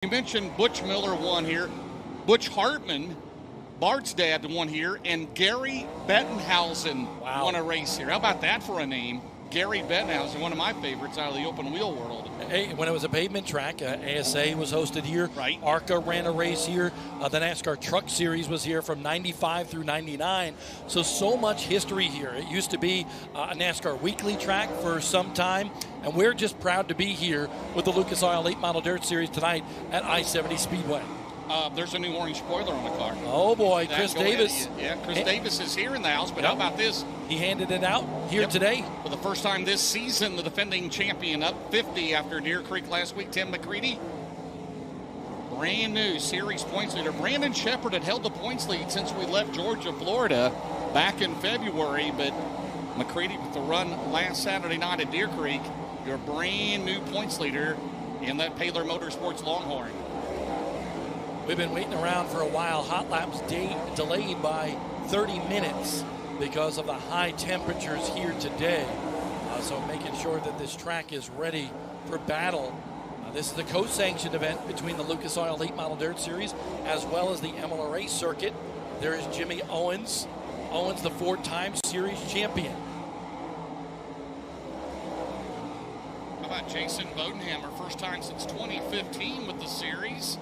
You mentioned Butch Miller won here. Butch Hartman, Bart's dad, won here. And Gary Bettenhausen won a race here. How about that for a name? Gary Bettenhausen, one of my favorites out of the open wheel world. Hey, when it was a pavement track, ASA was hosted here. Right. ARCA ran a race here. The NASCAR Truck Series was here from 95 through 99. So much history here. It used to be a NASCAR weekly track for some time, and we're just proud to be here with the Lucas Oil Late Model Dirt Series tonight at I-70 Speedway. There's a new orange spoiler on the car. Oh, boy, Chris Davis. Yeah, Chris Davis is here in the house, but how about this? He handed it out here today. For the first time this season, the defending champion up 50 after Deer Creek last week, Tim McCready. Brand new series points leader. Brandon Shepard had held the points lead since we left Georgia, Florida back in February, but McCready with the run last Saturday night at Deer Creek, your brand new points leader in that Paler Motorsports Longhorn. We've been waiting around for a while. Hot laps delayed by 30 minutes because of the high temperatures here today. So making sure that this track is ready for battle. This is a co-sanctioned event between the Lucas Oil Late Model Dirt Series as well as the MLRA circuit. There is Jimmy Owens. Owens, the 4-time series champion. How about Jason Bodenhammer, first time since 2015 with the series?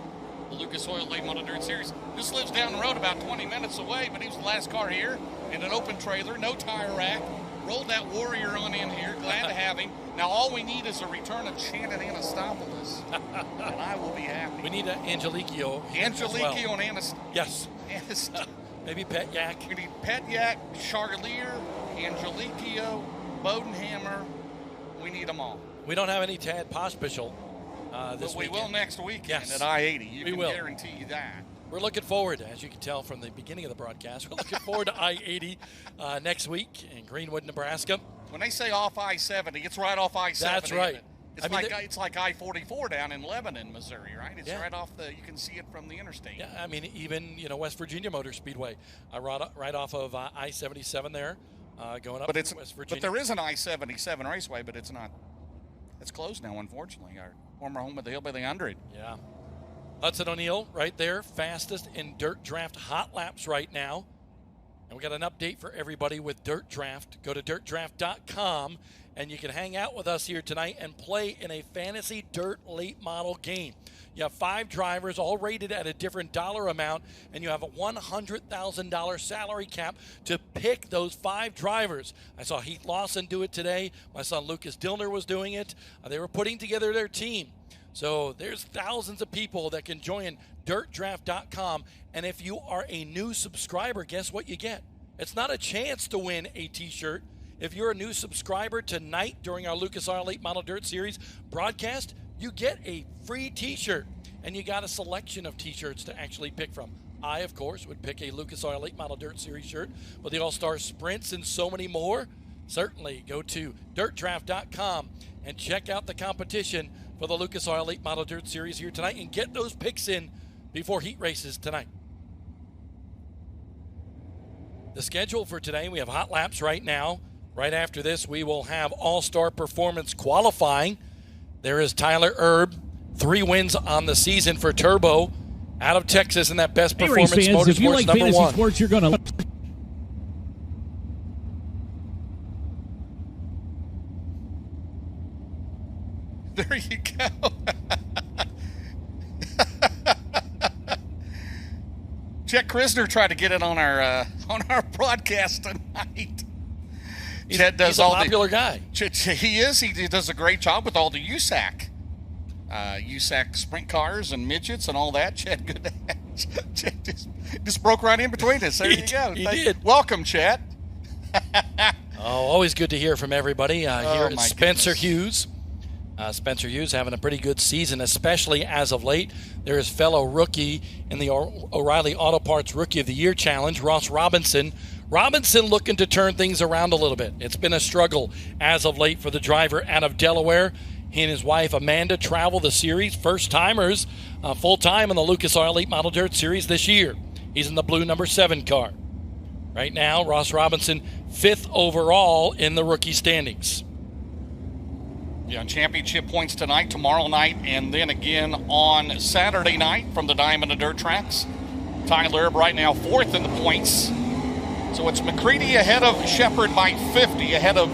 The Lucas Oil Late Model Dirt Series. Just lives down the road about 20 minutes away, but he was the last car here in an open trailer, no tire rack. Rolled that Warrior on in here. Glad to have him. Now all we need is a return of Shannon Anastopoulos, and I will be happy. We need an Angelicchio. Angelicchio and Anastopoulos. Yes. Maybe Petyak. We need Petyak, Charlier, Angelicchio, Bodenhammer. We need them all. We don't have any Tad Pospischel. But we will next weekend at I-80. You can guarantee that. We're looking forward, as you can tell from the beginning of the broadcast, we're looking forward to I-80 next week in Greenwood, Nebraska. When they say off I-70, it's right off I-70. That's right. It's like I-44 down in Lebanon, Missouri, right? It's right off you can see it from the interstate. Yeah, I mean, even, West Virginia Motor Speedway, right off of I-77 there, going up to West Virginia. But there is an I-77 raceway, but it's not. It's closed now, unfortunately. Our former home of the Hillbilly 100. Yeah. Hudson O'Neill right there, fastest in Dirt Draft hot laps right now. And we got an update for everybody with Dirt Draft. Go to dirtdraft.com, and you can hang out with us here tonight and play in a fantasy dirt late model game. You have 5 drivers all rated at a different dollar amount, and you have a $100,000 salary cap to pick those 5 drivers. I saw Heath Lawson do it today. My son Lucas Dillner was doing it. They were putting together their team. So there's thousands of people that can join dirtdraft.com. And if you are a new subscriber, guess what you get? It's not a chance to win a T-shirt. If you're a new subscriber tonight during our Lucas Oil Late Model Dirt Series broadcast, you get a free T-shirt. And you got a selection of T-shirts to actually pick from. I, of course, would pick a Lucas Oil Late Model Dirt Series shirt. But the All-Star Sprints and so many more, certainly go to dirtdraft.com and check out the competition for the Lucas Oil Late Model Dirt Series here tonight and get those picks in before heat races tonight. The schedule for today, we have hot laps right now. Right after this, we will have All-Star Performance qualifying. There is Tyler Erb, 3 wins on the season for Turbo out of Texas in that Best Performance fans, Motorsports if you like number fantasy 1. Sports, you're going to... There you go. Chet Krisner tried to get it on our broadcast tonight. Chet does he's a popular guy. He is. He does a great job with all the USAC sprint cars and midgets and all that. Chet, good. Chet just broke right in between us. There you go. He did. Welcome, Chet. Always good to hear from everybody. Here at Spencer goodness. Hughes. Spencer Hughes having a pretty good season, especially as of late. There is fellow rookie in the O'Reilly Auto Parts Rookie of the Year Challenge, Ross Robinson. Robinson looking to turn things around a little bit. It's been a struggle as of late for the driver out of Delaware. He and his wife Amanda travel the series, first-timers, full-time in the Lucas Oil Late Model Dirt Series this year. He's in the blue number 7 car. Right now, Ross Robinson, 5th overall in the rookie standings. Yeah, championship points tonight, tomorrow night, and then again on Saturday night from the Diamond and Dirt Tracks. Tyler Erb right now 4th in the points. So it's McCready ahead of Shepard by 50, ahead of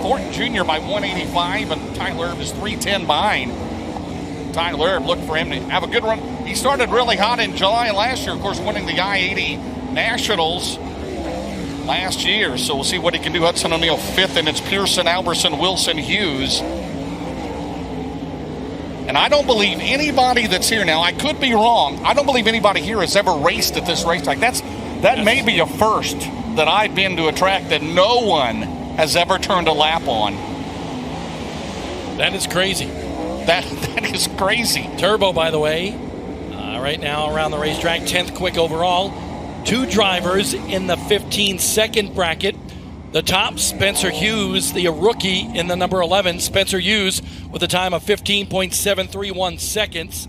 Thornton Jr. by 185, and Tyler Erb is 310 behind. Tyler Erb, look for him to have a good run. He started really hot in July last year, of course, winning the I-80 Nationals last year. So we'll see what he can do. Hudson O'Neal 5th, and it's Pearson, Alberson, Wilson, Hughes. And I don't believe anybody that's here now, I could be wrong, I don't believe anybody here has ever raced at this racetrack. That may be a first that I've been to a track that no one has ever turned a lap on. That is crazy. That is crazy. Turbo, by the way, right now around the racetrack, 10th quick overall. 2 drivers in the 15-second bracket. The top, Spencer Hughes, the rookie in the number 11. Spencer Hughes with a time of 15.731 seconds.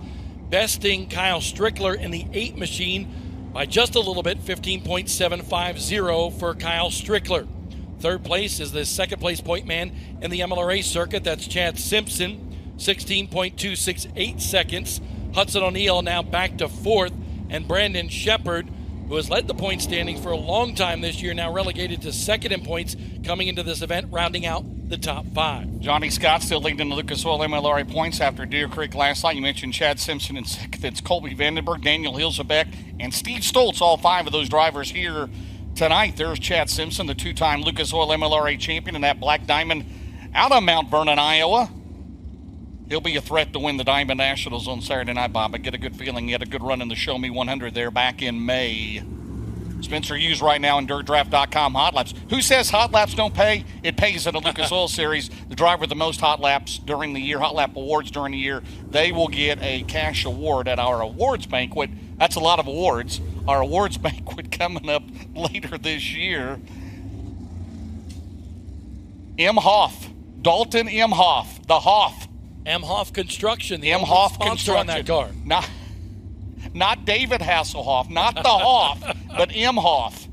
Besting Kyle Strickler in the 8 machine by just a little bit, 15.750 for Kyle Strickler. 3rd place is the 2nd place point man in the MLRA circuit. That's Chad Simpson, 16.268 seconds. Hudson O'Neal now back to 4th. And Brandon Shepard, who has led the point standings for a long time this year, now relegated to 2nd in points coming into this event, rounding out the top 5. Johnny Scott still leading the Lucas Oil MLRA points after Deer Creek last night. You mentioned Chad Simpson in 2nd. It's Colby Vandenberg, Daniel Hilsebeck, and Steve Stoltz, all 5 of those drivers here tonight. There's Chad Simpson, the 2-time Lucas Oil MLRA champion in that Black Diamond out of Mount Vernon, Iowa. He'll be a threat to win the Diamond Nationals on Saturday night, Bob. I get a good feeling he had a good run in the Show Me 100 there back in May. Spencer Hughes right now in DirtDraft.com hot laps. Who says hot laps don't pay? It pays in the Lucas Oil Series. The driver with the most hot laps during the year, hot lap awards during the year, they will get a cash award at our awards banquet. That's a lot of awards. Our awards banquet coming up later this year. M. Hoff, Dalton M. Hoff, the Hoff. M. Hoff Construction, the M. Hoff sponsor Construction on that car. Not David Hasselhoff, not the Hoff, but M. Hoff.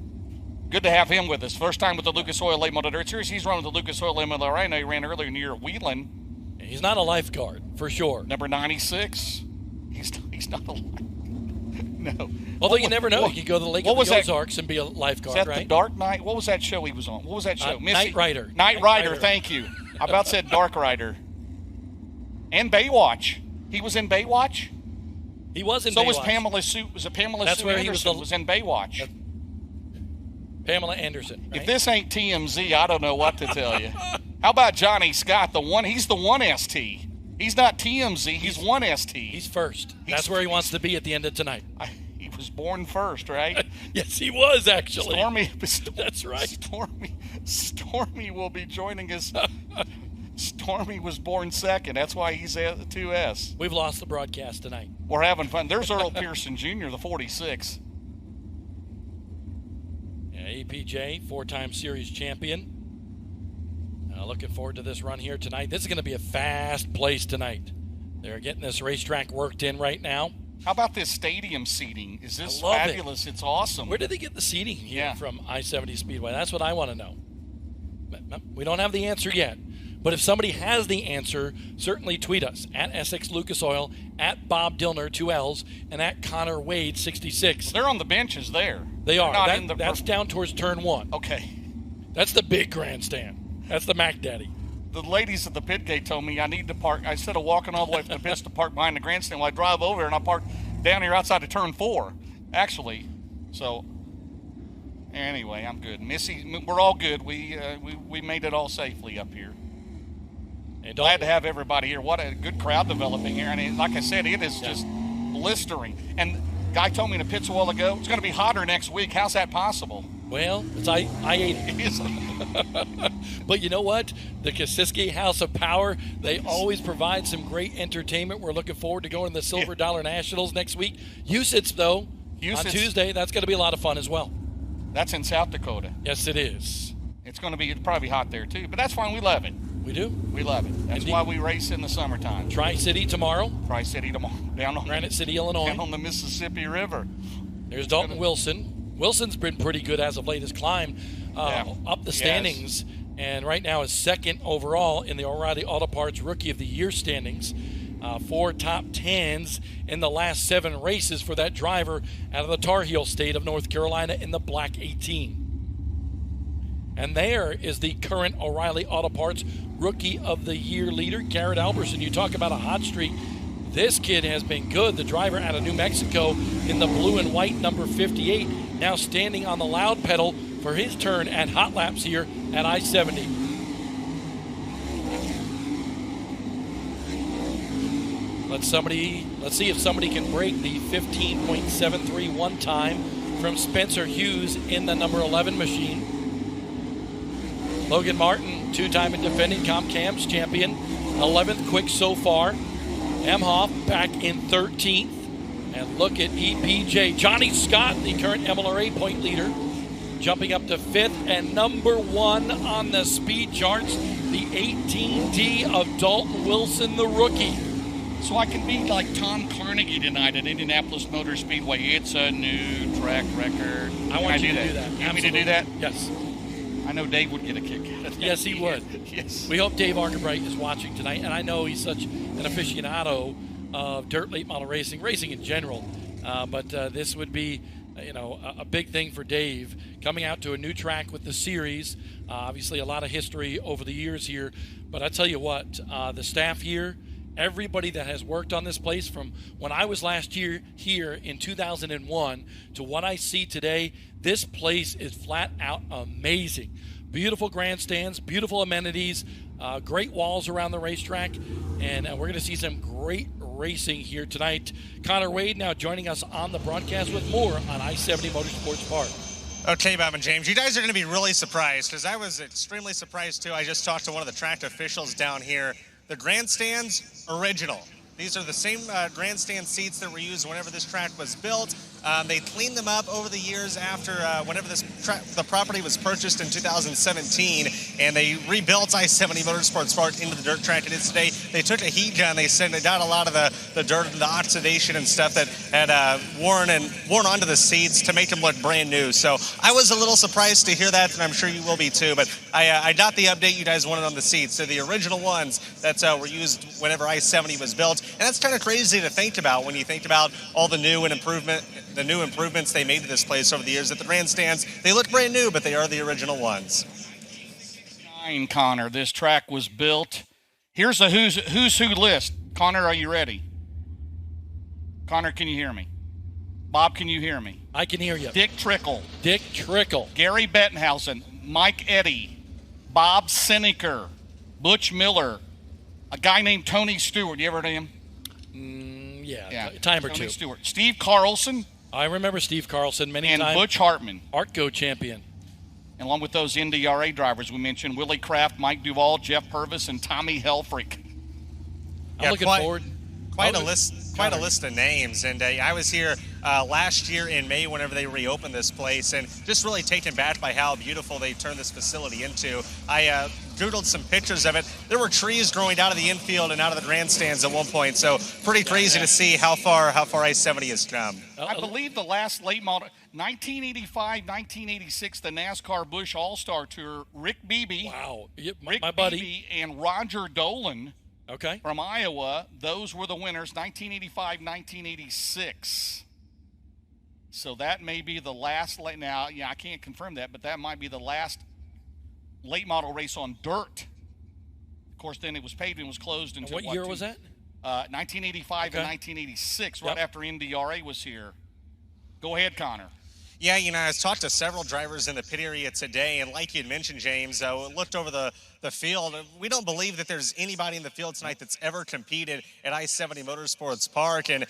Good to have him with us. First time with the Lucas Oil Late Model Dirt Series. He's running with the Lucas Oil MLRA. I know he ran earlier in the year at Wheeling. He's not a lifeguard, for sure. Number 96. He's not a no. Although you never know. You can go to the Lake of the Ozarks and be a lifeguard, is that right? The Dark Knight? What was that show he was on? What was that show? Night Rider. Night Rider, thank you. I about said Dark Rider. And Baywatch. He was in Baywatch? He was in Baywatch. So was Pamela Sue. Was it Pamela That's Sue where Anderson he was in Baywatch? Pamela Anderson. Right? If this ain't TMZ, I don't know what to tell you. How about Johnny Scott? He's the 1ST. He's not TMZ. He's 1ST. He's first. That's where he wants to be at the end of tonight. He was born first, right? Yes, he was actually. Stormy. That's right. Stormy will be joining us. Stormy was born second. That's why he's at the 2S. We've lost the broadcast tonight. We're having fun. There's Earl Pearson Jr., the 46. Yeah, APJ, 4-time series champion. Looking forward to this run here tonight. This is going to be a fast place tonight. They're getting this racetrack worked in right now. How about this stadium seating? Is this fabulous? It's awesome. Where did they get the seating here from I-70 Speedway? That's what I want to know. We don't have the answer yet. But if somebody has the answer, certainly tweet us at Essex Lucas Oil, at Bob Dillner, 2 L's, and at Connor Wade, 66. They're on the benches there. They are. That's down towards turn 1. Okay. That's the big grandstand. That's the Mac Daddy. The ladies at the pit gate told me I need to park. Instead of walking all the way from the pits to park behind the grandstand, well, I drive over and I park down here outside of turn 4, actually. So, anyway, I'm good. Missy, we're all good. We made it all safely up here. Glad to have everybody here. What a good crowd developing here. And like I said, it is just blistering. And guy told me in the pits a while ago, it's going to be hotter next week. How's that possible? Well, it's I-80. It is. But you know what? The Kosiski House of Power, they always provide some great entertainment. We're looking forward to going to the Silver Dollar Nationals next week. USITS, though, on Tuesday, that's going to be a lot of fun as well. That's in South Dakota. Yes, it is. It's going to be probably hot there, too. But that's fine. We love it. We do. We love it. That's why we race in the summertime. Tri-City tomorrow. Tri-City tomorrow. Down on Granite City, Illinois. Down on the Mississippi River. There's Dalton Wilson. Wilson's been pretty good as of late. Has climbed up the standings and right now is second overall in the O'Reilly Auto Parts Rookie of the Year standings. 4 top 10s in the last 7 races for that driver out of the Tar Heel state of North Carolina in the Black 18. And there is the current O'Reilly Auto Parts Rookie of the Year leader, Garrett Alberson. You talk about a hot streak. This kid has been good. The driver out of New Mexico in the blue and white number 58, now standing on the loud pedal for his turn at hot laps here at I-70. Let's see if somebody can break the 15.731 time from Spencer Hughes in the number 11 machine. Logan Martin, 2-time and defending Comp Cams champion, 11th quick so far. Emhoff back in 13th. And look at EPJ. Johnny Scott, the current MLRA point leader, jumping up to 5th and number 1 on the speed charts, the 18D of Dalton Wilson, the rookie. So I can be like Tom Carnegie tonight at Indianapolis Motor Speedway. It's a new track record. I want you to do that. You want me to do that? Yes. I know Dave would get a kick out of that. Yes, he would. Yes. We hope Dave Arkenbright is watching tonight, and I know he's such an aficionado of dirt late model racing in general. But this would be, a big thing for Dave, coming out to a new track with the series. Obviously, a lot of history over the years here. But I tell you what, the staff here, everybody that has worked on this place from when I was last year here in 2001 to what I see today, this place is flat out amazing. Beautiful grandstands, beautiful amenities, great walls around the racetrack, and we're going to see some great racing here tonight. Connor Wade now joining us on the broadcast with more on I-70 Motorsports Park. Okay, Bob and James, you guys are going to be really surprised, because I was extremely surprised too. I just talked to one of the track officials down here. The grandstands, original. These are the same grandstand seats that were used whenever this track was built. They cleaned them up over the years after whenever the property was purchased in 2017, and they rebuilt I-70 Motorsports Park into the dirt track it is today. They took a heat gun. They said they got a lot of the dirt and the oxidation and stuff that had worn onto the seats to make them look brand new. So I was a little surprised to hear that, and I'm sure you will be too. But I got the update you guys wanted on the seats. So the original ones that were used whenever I-70 was built. And that's kind of crazy to think about when you think about all the new improvements they made to this place over the years. At the grandstands, they look brand new, but they are the original ones. Connor, this track was built. Here's a who's who list. Connor, are you ready? Connor, can you hear me? Bob, can you hear me? I can hear you. Dick Trickle. Gary Bettenhausen. Mike Eddy. Bob Seneker. Butch Miller. A guy named Tony Stewart. You ever heard of him? Yeah, time or Tony two. Stewart. Steve Carlson. I remember Steve Carlson many and times. Butch Hartman. ArtGo champion. And along with those NDRA drivers we mentioned, Willie Kraft, Mike Duvall, Jeff Purvis, and Tommy Helfrich. I'm looking forward. Quite a list of names. And I was here last year in May whenever they reopened this place, and just really taken back by how beautiful they turned this facility into. I Googled some pictures of it. There were trees growing out of the infield and out of the grandstands at one point, so pretty crazy to see how far I-70 has come. I believe the last late model, 1985, 1986, the NASCAR Busch All-Star Tour, Rick Beebe. Wow. My buddy. Beebe and Roger Dolan. Okay. From Iowa, those were the winners, 1985, 1986. So that may be the last now, I can't confirm that, but that might be the last late model race on dirt. Of course, then it was paved and was closed until what year was that? 1985 and 1986, right after NDRA was here. Go ahead, Connor. Yeah, I talked to several drivers in the pit area today, and like you had mentioned, James, looked over the field. We don't believe that there's anybody in the field tonight that's ever competed at I-70 Motorsports Park, and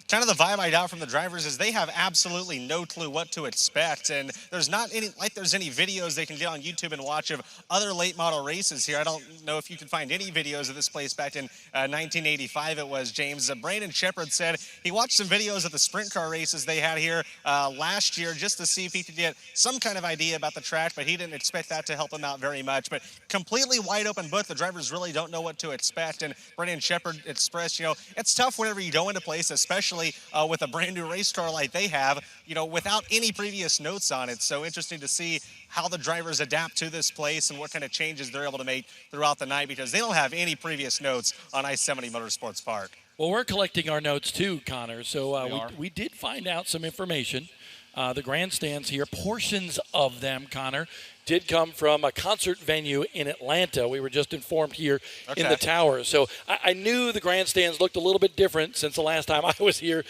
kind of the vibe I got from the drivers is they have absolutely no clue what to expect, and there's not any videos they can get on YouTube and watch of other late model races here. I don't know if you can find any videos of this place back in 1985 it was, James. Brandon Shepard said he watched some videos of the sprint car races they had here last year just to see if he could get some kind of idea about the track, but he didn't expect that to help him out very much. But completely wide open book. The drivers really don't know what to expect, and Brandon Shepard expressed, it's tough whenever you go into place, especially especially with a brand new race car like they have, you know, without any previous notes on it. So interesting to see how the drivers adapt to this place and what kind of changes they're able to make throughout the night, because they don't have any previous notes on I-70 Motorsports Park. Well, we're collecting our notes too, Connor. So we did find out some information. The grandstands here, portions of them, Connor, did come from a concert venue in Atlanta. We were just informed here in the tower. So I knew the grandstands looked a little bit different since the last time I was here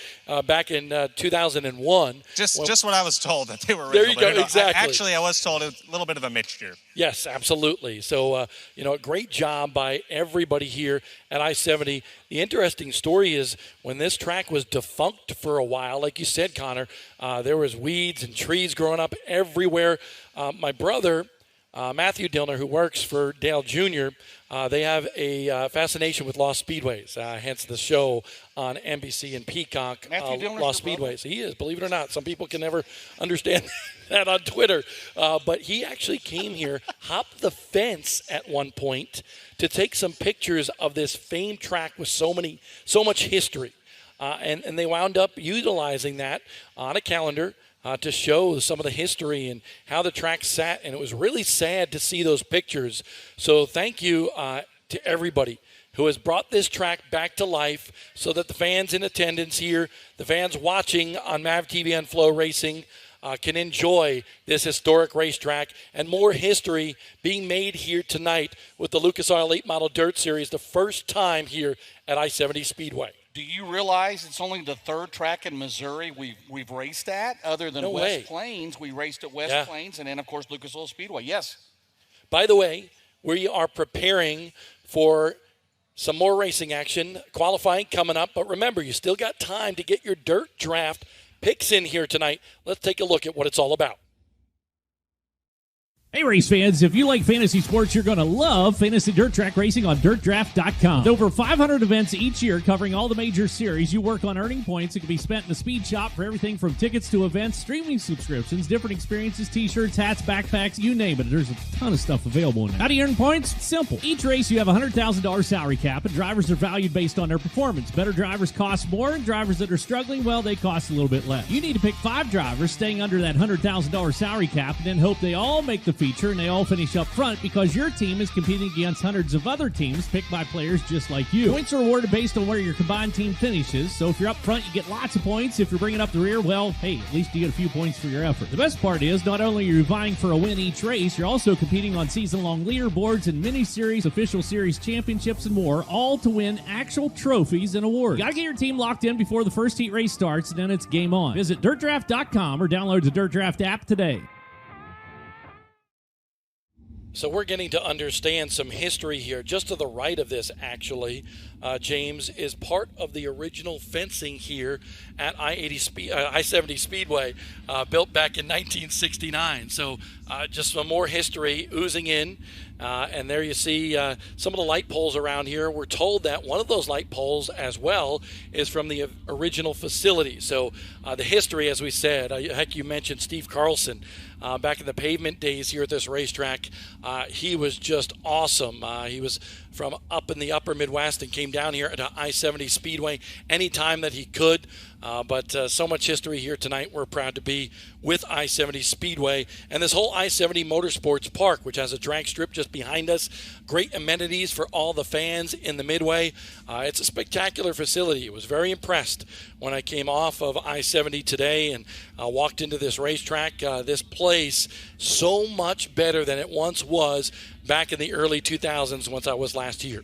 back in 2001. Just what I was told, that they were original. There you go, no, exactly. I was told it was a little bit of a mixture. Yes, absolutely. So, you know, a great job by everybody here at I-70. The interesting story is when this track was defunct for a while, like you said, Connor, there was weeds and trees growing up everywhere. My brother, Matthew Dillner, who works for Dale Jr., they have a fascination with Lost Speedways, hence the show on NBC and Peacock, Lost Speedways. He is, believe it or not. Some people can never understand that on Twitter. But he actually came here, hopped the fence at one point to take some pictures of this famed track with so much history. And they wound up utilizing that on a calendar to show some of the history and how the track sat. And it was really sad to see those pictures. So thank you to everybody who has brought this track back to life so that the fans in attendance here, the fans watching on MAV TV and FloRacing, can enjoy this historic racetrack and more history being made here tonight with the Lucas Oil Late Model Dirt Series, the first time here at I-70 Speedway. Do you realize it's only the third track in Missouri we've raced at? Other than West Plains, we raced at West Plains, and then, of course, Lucas Oil Speedway. Yes. By the way, we are preparing for some more racing action, qualifying coming up. But remember, you still got time to get your dirt draft picks in here tonight. Let's take a look at what it's all about. Hey, race fans, if you like fantasy sports, you're going to love Fantasy Dirt Track Racing on DirtDraft.com. With over 500 events each year covering all the major series, you work on earning points that can be spent in the speed shop for everything from tickets to events, streaming subscriptions, different experiences, t-shirts, hats, backpacks, you name it. There's a ton of stuff available in there. How do you earn points? It's simple. Each race, you have a $100,000 salary cap, and drivers are valued based on their performance. Better drivers cost more, and drivers that are struggling, well, they cost a little bit less. You need to pick 5 drivers staying under that $100,000 salary cap, and then hope they all make the feature and they all finish up front, because your team is competing against hundreds of other teams picked by players just like you. Points are awarded based on where your combined team finishes, so if you're up front, you get lots of points. If you're bringing up the rear, well, hey, at least you get a few points for your effort. The best part is, not only are you vying for a win each race, you're also competing on season-long leaderboards and mini-series, official series championships, and more, all to win actual trophies and awards. You gotta get your team locked in before the first heat race starts, and then it's game on. Visit DirtDraft.com or download the Dirt Draft app today. So we're getting to understand some history here. Just to the right of this, actually, James, is part of the original fencing here at I-70 Speedway, built back in 1969. So just some more history oozing in. And there you see some of the light poles around here. We're told that one of those light poles as well is from the original facility. So the history, as we said, heck, you mentioned Steve Carlson. Back in the pavement days here at this racetrack, he was just awesome. He was from up in the upper Midwest and came down here at I-70 Speedway anytime that he could. But so much history here tonight. We're proud to be with I-70 Speedway and this whole I-70 Motorsports Park, which has a drag strip just behind us. Great amenities for all the fans in the Midway. It's a spectacular facility. I was very impressed when I came off of I-70 today and walked into this racetrack. This place, so much better than it once was back in the early 2000s once I was last here.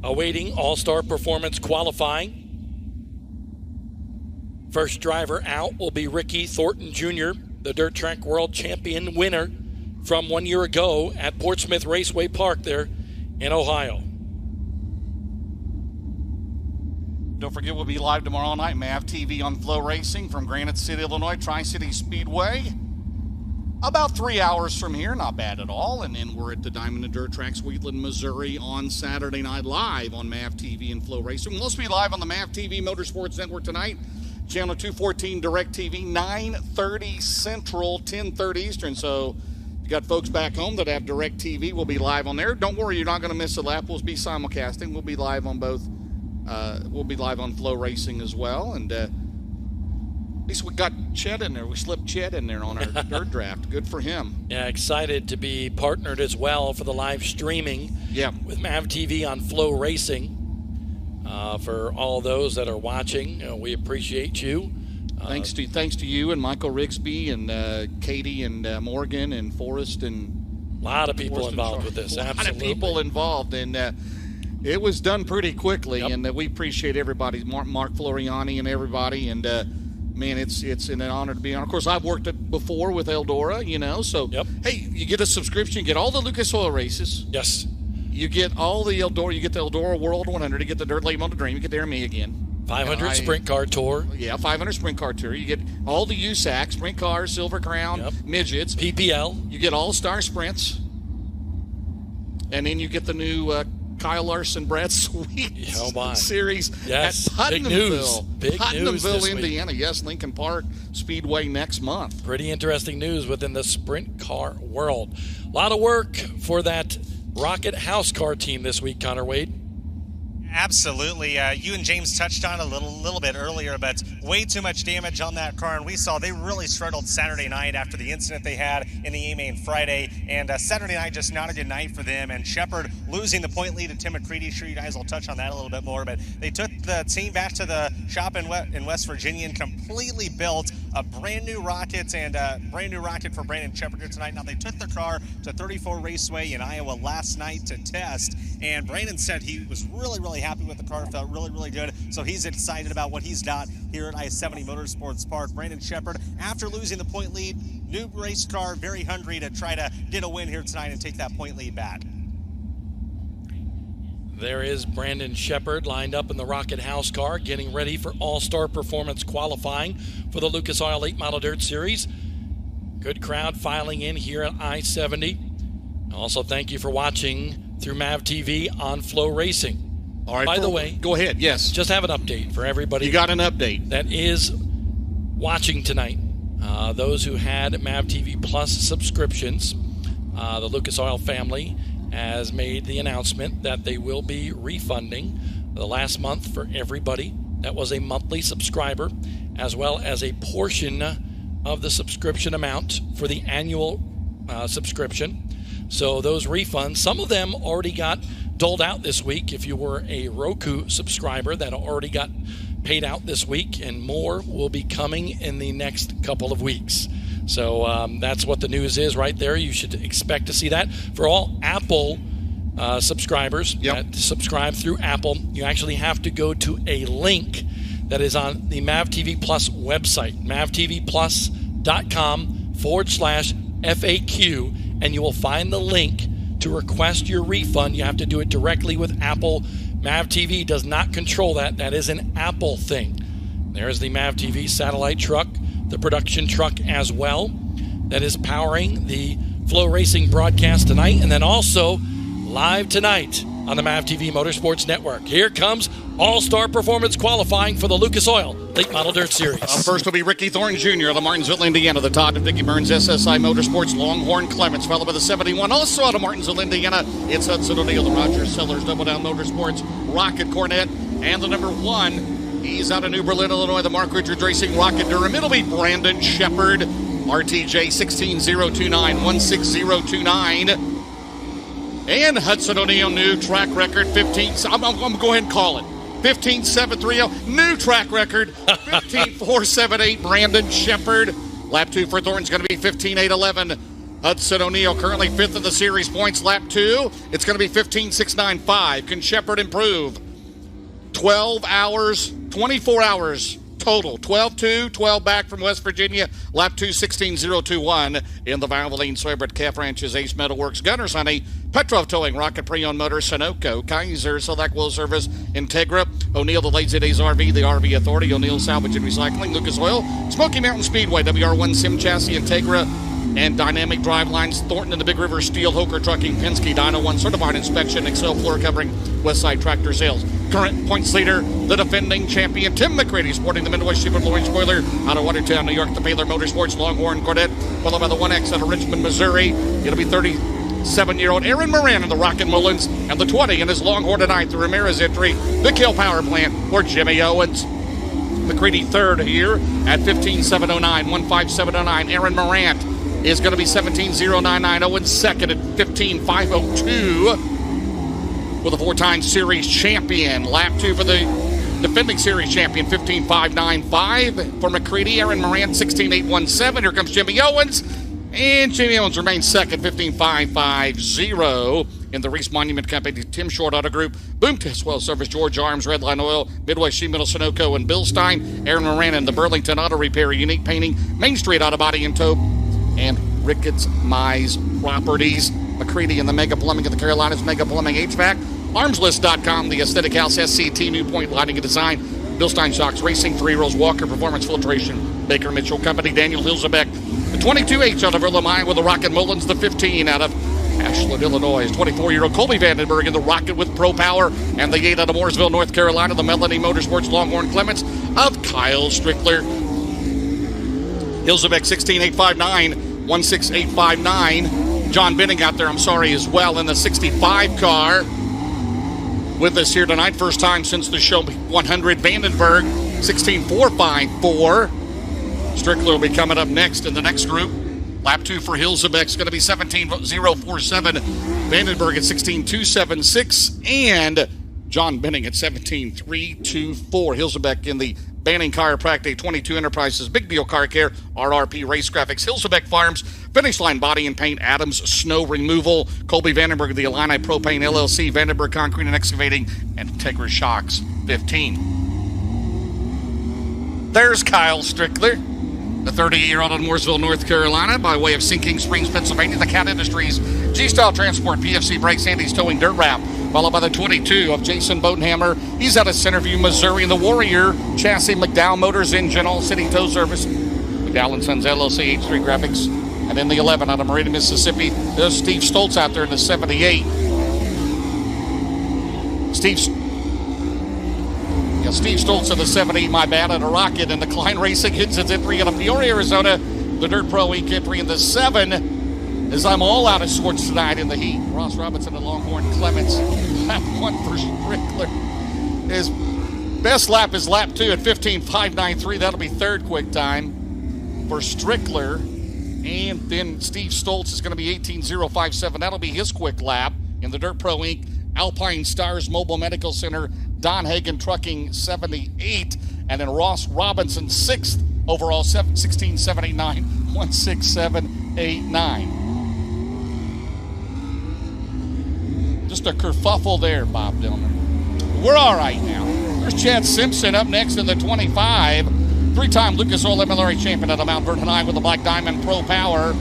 Awaiting All-Star Performance qualifying. First driver out will be Ricky Thornton Jr., the Dirt Track World Champion winner from 1 year ago at Portsmouth Raceway Park there in Ohio. Don't forget, we'll be live tomorrow night, MAV TV on FloRacing from Granite City, Illinois, Tri-City Speedway. about 3 hours from here, not bad at all. And then we're at the Diamond and Dirt Tracks, Wheatland, Missouri on Saturday night live on MAV TV and FloRacing. We'll also be live on the MAV TV Motorsports Network tonight, channel 214 Direct TV, 9:30 Central, 10:30 Eastern. So if you got folks back home that have Direct TV, we'll be live on there. Don't worry, you're not going to miss a lap. We'll be simulcasting. We'll be live on both. We'll be live on FloRacing as well. And at least we got Chet in there. We slipped Chet in there on our dirt draft. Good for him. Yeah, excited to be partnered as well for the live streaming with MAV TV on FloRacing. For all those that are watching, we appreciate you. Thanks to you and Michael Rigsby and Katie and Morgan and Forrest and a lot of people involved with this. Absolutely, a lot of people involved, and it was done pretty quickly. And we appreciate everybody, Mark Floriani and everybody. And man, it's an honor to be on. Of course, I've worked it before with Eldora, So hey, you get a subscription, you get all the Lucas Oil races. Yes. You get all the Eldora. You get the Eldora World 100. You get the Dirt Late Model Dream. You get the Air Me again. 500 Sprint Car Tour. Yeah, 500 Sprint Car Tour. You get all the USAC, Sprint Cars, Silver Crown, Midgets. PPL. You get All-Star Sprints. And then you get the new Kyle Larson, Brad Sweet series at Putnamville. Big news this Indiana. week. Yes, Lincoln Park Speedway next month. Pretty interesting news within the sprint car world. A lot of work for that Rocket House Car team this week, Connor Wade. Absolutely. You and James touched on it a little bit earlier, but way too much damage on that car. And we saw they really struggled Saturday night after the incident they had in the A-Main Friday. And Saturday night, just not a good night for them. And Shepard losing the point lead to Tim McCready. Sure, you guys will touch on that a little bit more. But they took the team back to the shop in West Virginia and completely built a brand new rocket and a brand new rocket for Brandon Shepard here tonight. Now, they took the car to 34 Raceway in Iowa last night to test. And Brandon said he was really happy with the car, felt really good. So he's excited about what he's got here at I-70 Motorsports Park. Brandon Shepard, after losing the point lead, new race car, very hungry to try to get a win here tonight and take that point lead back. There is Brandon Shepard lined up in the Rocket House car, getting ready for All-Star Performance qualifying for the Lucas Oil 8 Model Dirt Series. Good crowd filing in here at I-70. Also, thank you for watching through MAV TV on FloRacing. All right. By the way, go ahead. Yes. Just have an update for everybody. You got an update that is watching tonight. Those who had MAV TV Plus subscriptions, the Lucas Oil family has made the announcement that they will be refunding the last month for everybody that was a monthly subscriber, as well as a portion of the subscription amount for the annual subscription. So those refunds, some of them already got doled out this week. If you were a Roku subscriber, that already got paid out this week, and more will be coming in the next couple of weeks. So that's what the news is right there. You should expect to see that. For all Apple subscribers that subscribe through Apple, you actually have to go to a link that is on the MAV TV Plus website, mavtvplus.com/FAQ, and you will find the link to request your refund. You have to do it directly with Apple. MAV TV does not control that. That is an Apple thing. There's the MAV TV satellite truck, the production truck as well, that is powering the FloRacing broadcast tonight, and then also live tonight on the MAV TV Motorsports Network. Here comes All-Star Performance qualifying for the Lucas Oil Late Model Dirt Series. Up first will be Ricky Thorne Jr. of the Martinsville, Indiana. The Todd and Vicki Burns SSI Motorsports Longhorn Clements, followed by the 71. Also out of Martinsville, Indiana, it's Hudson O'Neill, the Rogers Sellers Double Down Motorsports Rocket Cornet, and the number 1. He's out of New Berlin, Illinois, the Mark Richards Racing Rocket Durham. It'll be Brandon Shepard, RTJ 16029, 16029. And Hudson O'Neill, new track record, 15. I'm going to go ahead and call it. 15.730, new track record, 15.478, Brandon Shepard. Lap 2 for Thorne's going to be 15.811. Hudson O'Neill currently 5th in the series points. Lap 2, it's going to be 15.695. Can Shepard improve? 12 hours, 24 hours total. 12-2, 12 back from West Virginia. Lap 2, 16.021 in the Valvoline, Soybert, Calf Ranches, Ace Metalworks, Gunners Honey, Petrov Towing, Rocket Pre-Owned Motors, Sunoco, Kaiser, Select Wheel Service, Integra, O'Neill, the Lazy Days RV, the RV Authority, O'Neill Salvage and Recycling, Lucas Oil, Smoky Mountain Speedway, WR1 Sim Chassis, Integra, and dynamic drive lines. Thornton and the Big River Steel, Hoker Trucking, Penske, Dyno 1 certified inspection, Excel floor covering, Westside Tractor Sales. Current points leader, the defending champion, Tim McCready, sporting the Midwest Sheep and Lowering spoiler out of Watertown, New York, the Baylor Motorsports Longhorn Corvette, followed by the 1X out of Richmond, Missouri. It'll be 37-year-old Aaron Moran in the Rocket Mullins, and the 20 in his Longhorn tonight, the Ramirez entry, the Kill Power Plant for Jimmy Owens. McCready third here at 15.709, 15709. Aaron Morant is going to be 17.099. Owens second at 15.502 with a four-time series champion. Lap 2 for the defending series champion, 15.595 for McCready. Aaron Morant, 16.817. Here comes Jimmy Owens. And Jimmy Owens remains second, 15.550 in the Reese Monument Company, Tim Short Auto Group, Boom Test Well Service, George Arms, Redline Oil, Midwest Sheet Metal, Sunoco, and Bill Stein. Aaron Moran in the Burlington Auto Repair, Unique Painting, Main Street Auto Body and Tow, and Ricketts Mize Properties. McCready in the Mega Plumbing of the Carolinas, Mega Plumbing HVAC. Armslist.com, the Aesthetic House, SCT, New Point Lighting and Design. Bill Stein Shocks Racing, 3 Rolls Walker Performance Filtration, Baker Mitchell Company, Daniel Hilzebeck. The 22H out of Illinois with the Rocket Mullins, the 15 out of Ashland, Illinois. 24-year-old Colby Vandenberg in the Rocket with Pro Power, and the 8 out of Mooresville, North Carolina, the Melanie Motorsports Longhorn Clements of Kyle Strickler. Hilzebeck 16859, 16859. John Benning out there, as well, in the 65 car. With us here tonight, first time since the show 100, Vandenberg 16454. Strickler will be coming up next in the next group. Lap 2 for Hilzebeck is going to be 17.047. Vandenberg at 16.276. And John Benning at 17.324. Hilzebeck in the Banning Chiropractic, 22 Enterprises, Big Deal Car Care, RRP Race Graphics, Hilzebeck Farms, Finish Line Body and Paint, Adams Snow Removal, Colby Vandenberg, the Illini Propane LLC, Vandenberg Concrete and Excavating, and Integra Shocks, 15. There's Kyle Strickler, the 38-year-old in Mooresville, North Carolina, by way of Sinking Springs, Pennsylvania, the Cat Industries, G-Style Transport, PFC Brakes, Andy's Towing, Dirt Wrap, followed by the 22 of Jason Bodenhammer. He's out of Centerview, Missouri, the Warrior Chassis, McDowell Motors Engine, All City Tow Service, McDowell & Sons LLC, H3 Graphics, and then the 11 out of Marina, Mississippi. There's Steve Stoltz out there in the 78. Steve Stoltz in the 78, my bad, at a Rocket, and the Klein Racing hits its entry out of Peoria, Arizona. The Dirt Pro Inc. entry in the 7, as I'm all out of sorts tonight in the heat. Ross Robinson and Longhorn Clements. Lap 1 for Strickler. His best lap is lap 2 at 15.593. That'll be third quick time for Strickler. And then Steve Stoltz is going to be 18.057. That'll be his quick lap in the Dirt Pro Inc. Alpine Stars Mobile Medical Center, Don Hagen Trucking 78, and then Ross Robinson 6th overall, 16.789, 16789. Just a kerfuffle there, Bob Dillman. We're all right now. There's Chad Simpson up next in the 25. 3-time Lucas Oil MLRA champion out of Mount Vernon High with the Black Diamond Pro Power.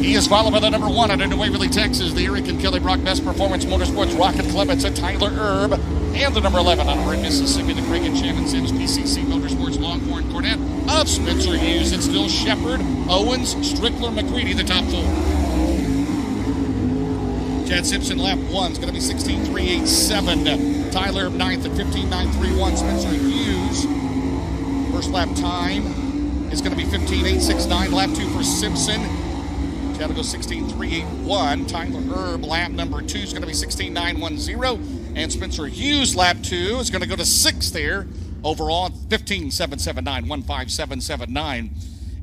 He is followed by the number 1 out of New Waverly, Texas, the Eric and Kelly Brock Best Performance Motorsports Rocket Clements at Tyler Erb. And the number 11 out of Marin, Mississippi, the Craig and Shannon Sims PCC Motorsports Longhorn Corvette of Spencer Hughes. It's still Shepard, Owens, Strickler, McCready, the top 4. Chad Simpson, lap 1 is going to be 16.387. Tyler Erb 9th at 15.931. Spencer Hughes, first lap time is going to be 15.869. Lap 2 for Simpson. Chad will go 16.381. Tyler Erb, lap number 2 is going to be 16.910. And Spencer Hughes, lap 2 is going to go to 6th there. Overall, 15.779, 15779.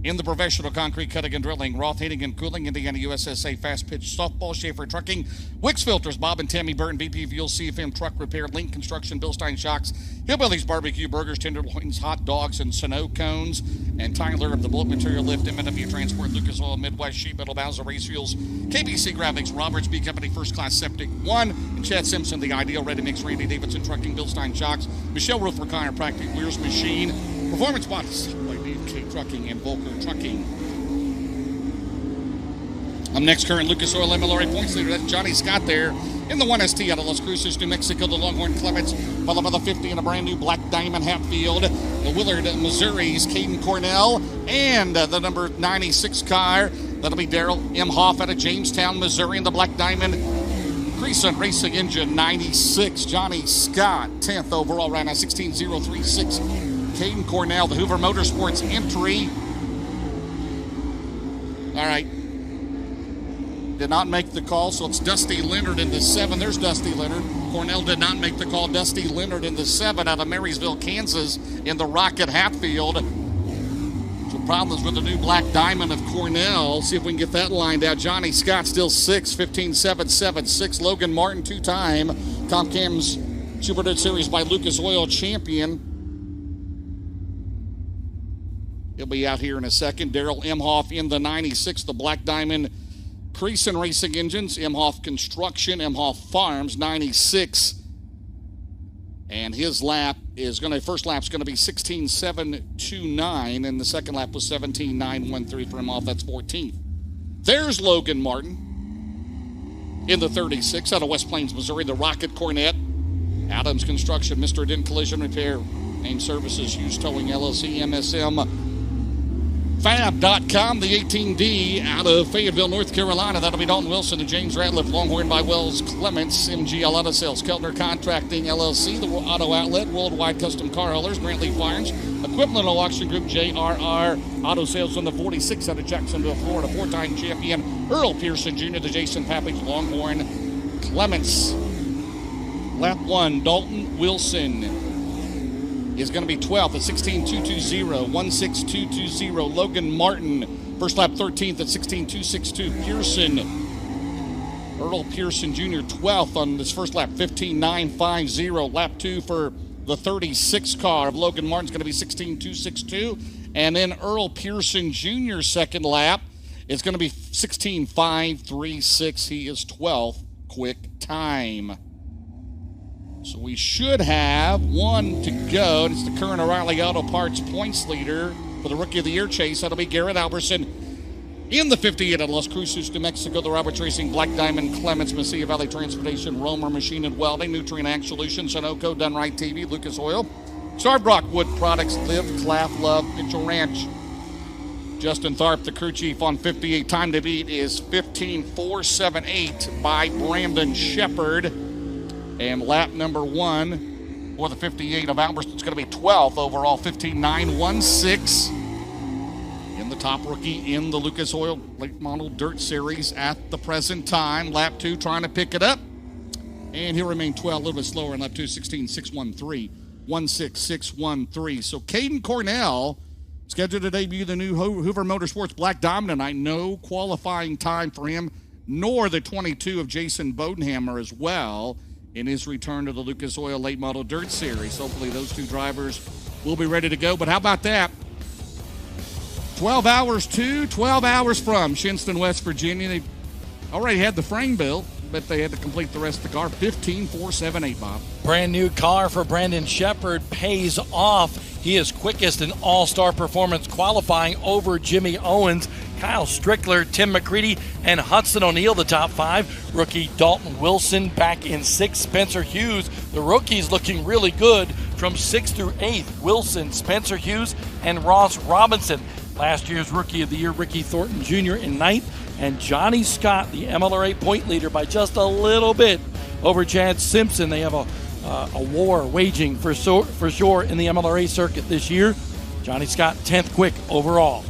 In the professional concrete cutting and drilling, Roth Heating and Cooling, Indiana USSA Fast Pitch Softball, Schaefer Trucking, Wicks Filters, Bob and Tammy Burton, BP Fuel, CFM Truck Repair, Link Construction, Bill Stein Shocks, Hillbillies Barbecue, Burgers, Tenderloins, Hot Dogs, and Snow Cones, and Tyler of the Bullet Material Lift, M&W Transport, Lucas Oil, Midwest Sheet Metal, Bowser Race Fuels, KBC Graphics, Roberts B Company, First Class Septic 1, and Chad Simpson, the Ideal Ready Mix, Randy Davidson Trucking, Bill Stein Shocks, Michelle Roofer, Chiropractic, Weir's Machine, Performance Bots, K Trucking, and Volker Trucking. Up next, current Lucas Oil MLRA points leader. That's Johnny Scott there in the 1ST out of Las Cruces, New Mexico. The Longhorn Clements, followed by the 50 in a brand new Black Diamond Hatfield. The Willard, Missouri's Caden Cornell, and the number 96 car. That'll be Daryl M. Hoff out of Jamestown, Missouri, in the Black Diamond Crescent Racing Engine 96. Johnny Scott, 10th overall right now, 16.036. Caden Cornell, the Hoover Motorsports entry. All right. Did not make the call, so it's Dusty Leonard in the 7. There's Dusty Leonard. Cornell did not make the call. Dusty Leonard in the 7 out of Marysville, Kansas, in the Rocket Hatfield. Some problems with the new Black Diamond of Cornell. See if we can get that lined out. Johnny Scott still 6, 15.776. Logan Martin, 2-time Tom Cam's Super Dirt Series by Lucas Oil champion. He'll be out here in a second. Daryl Emhoff in the 96, the Black Diamond Creason Racing Engines, Emhoff Construction, Emhoff Farms, 96. And his lap is first lap's going to be 16.729, and the second lap was 17.913 for Emhoff. That's 14th. There's Logan Martin in the 36 out of West Plains, Missouri, the Rocket Cornet. Adams Construction, Mr. Dent Collision Repair, Name Services, Hughes Towing LLC, MSM. Fab.com, the 18D out of Fayetteville, North Carolina. That'll be Dalton Wilson, the James Ratliff, Longhorn by Wells Clements, MGL Auto Sales, Keltner Contracting LLC, the Auto Outlet, Worldwide Custom Car Haulers, Brantley Farms, Equipment Auction Group, JRR Auto Sales on the 46 out of Jacksonville, Florida. 4-time champion Earl Pearson Jr., the Jason Papich, Longhorn Clements. Lap 1, Dalton Wilson is going to be 12th at 16.220, 16220. Logan Martin, first lap 13th at 16.262. Pearson, Earl Pearson Jr., 12th on this first lap, 15.950. Lap 2 for the 36 car of Logan Martin's going to be 16.262. And then Earl Pearson Jr.'s second lap is going to be 16.536. He is 12th quick time. So we should have one to go. It's the current O'Reilly Auto Parts points leader for the Rookie of the Year chase. That'll be Garrett Alberson in the 58 at Las Cruces, New Mexico. The Roberts Racing, Black Diamond, Clements, Mesilla Valley Transportation, Romer Machine and Welding, Nutrient Ag Solutions, Sunoco, Dunright TV, Lucas Oil, Starbrook Wood Products, Live, Claff, Love, Mitchell Ranch. Justin Tharp, the crew chief on 58. Time to beat is 15.478 by Brandon Shepard. And lap number 1 for the 58 of Alberson is going to be 12th overall, 15.916. In the top rookie in the Lucas Oil Late Model Dirt Series at the present time. Lap 2 trying to pick it up. And he'll remain 12, a little bit slower in lap 2, 16.613, 16613. So Caden Cornell scheduled to debut the new Hoover Motorsports Black Diamond tonight. No qualifying time for him, nor the 22 of Jason Bodenhammer as well, in his return to the Lucas Oil Late Model Dirt Series. Hopefully those two drivers will be ready to go. But how about that? 12 hours to, 12 hours from Shinston, West Virginia. They already had the frame built, but they had to complete the rest of the car. 15.478, Bob. Brand new car for Brandon Shepard pays off. He is quickest in all-star performance qualifying over Jimmy Owens, Kyle Strickler, Tim McCready, and Hudson O'Neal, the top 5. Rookie Dalton Wilson back in 6th. Spencer Hughes, the rookie's looking really good from 6th through 8th. Wilson, Spencer Hughes, and Ross Robinson. Last year's Rookie of the Year, Ricky Thornton Jr. in 9th. And Johnny Scott, the MLRA point leader, by just a little bit over Chad Simpson. They have a war waging for sure in the MLRA circuit this year. Johnny Scott, 10th quick overall.